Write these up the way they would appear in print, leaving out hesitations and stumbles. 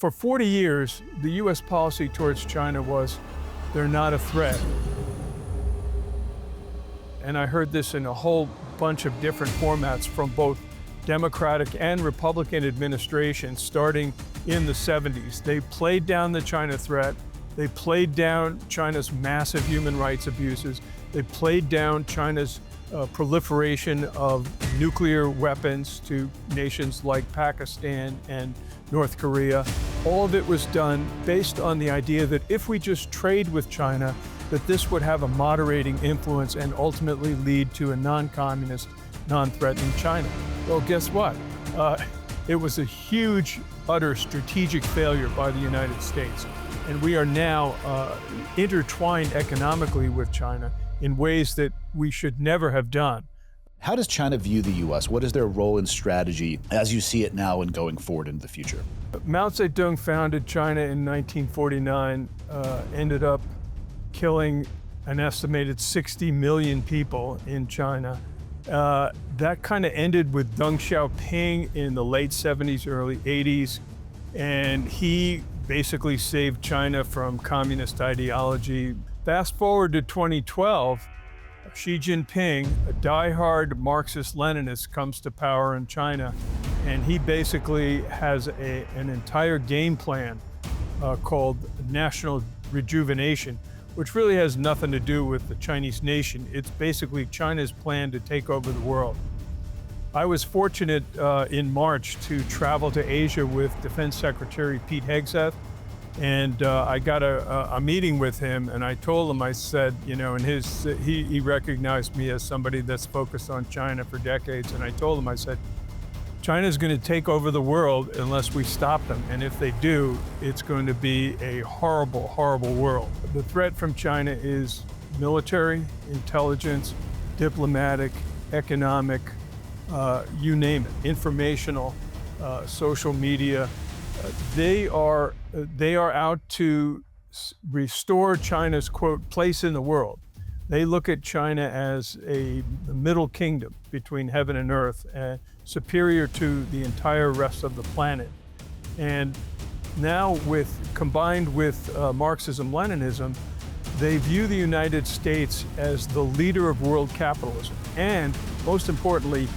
For 40 years, the U.S. policy towards China was, they're not a threat. And I heard this in a whole bunch of different formats from both Democratic and Republican administrations starting in the 70s. They played down the China threat. They played down China's massive human rights abuses. They played down China's proliferation of nuclear weapons to nations like Pakistan and North Korea. All of it was done based on the idea that if we just trade with China, that this would have a moderating influence and ultimately lead to a non-communist, non-threatening China. Well, guess what? It was a huge, utter strategic failure by the United States. And we are now intertwined economically with China in ways that we should never have done. How does China view the U.S.? What is their role and strategy as you see it now and going forward into the future? Mao Zedong founded China in 1949, ended up killing an estimated 60 million people in China. That kind of ended with Deng Xiaoping in the late 70s, early 80s, and he basically saved China from communist ideology. Fast forward to 2012, Xi Jinping, a diehard Marxist-Leninist, comes to power in China, and he basically has an entire game plan called National Rejuvenation, which really has nothing to do with the Chinese nation. It's basically China's plan to take over the world. I was fortunate in March to travel to Asia with Defense Secretary Pete Hegseth, and I got a meeting with him, and I told him, I said, you know, he recognized me as somebody that's focused on China for decades, and I told him, I said, China's going to take over the world unless we stop them, and if they do, it's going to be a horrible, horrible world. The threat from China is military, intelligence, diplomatic, economic, you name it, informational, social media. They are out to restore China's, quote, place in the world. They look at China as the middle kingdom between heaven and earth, superior to the entire rest of the planet. And now combined with Marxism-Leninism, they view the United States as the leader of world capitalism. And most importantly,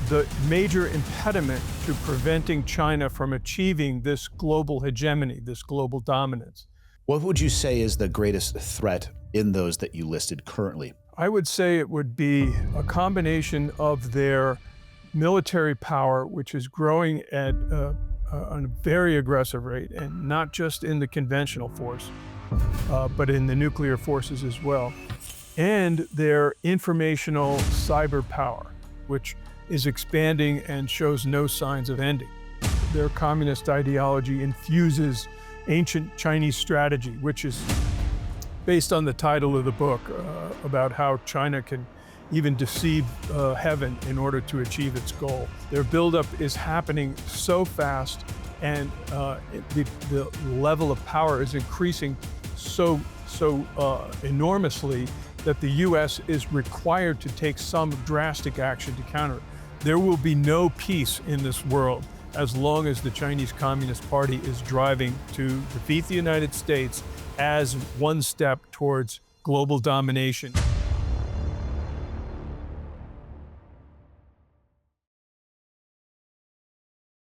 the major impediment to preventing China from achieving this global hegemony, this global dominance. What would you say is the greatest threat in those that you listed currently? I would say it would be a combination of their military power, which is growing at a very aggressive rate, and not just in the conventional force, but in the nuclear forces as well, and their informational cyber power, which is expanding and shows no signs of ending. Their communist ideology infuses ancient Chinese strategy, which is based on the title of the book, about how China can even deceive heaven in order to achieve its goal. Their buildup is happening so fast, and the level of power is increasing so enormously that the U.S. is required to take some drastic action to counter it. There will be no peace in this world as long as the Chinese Communist Party is driving to defeat the United States as one step towards global domination.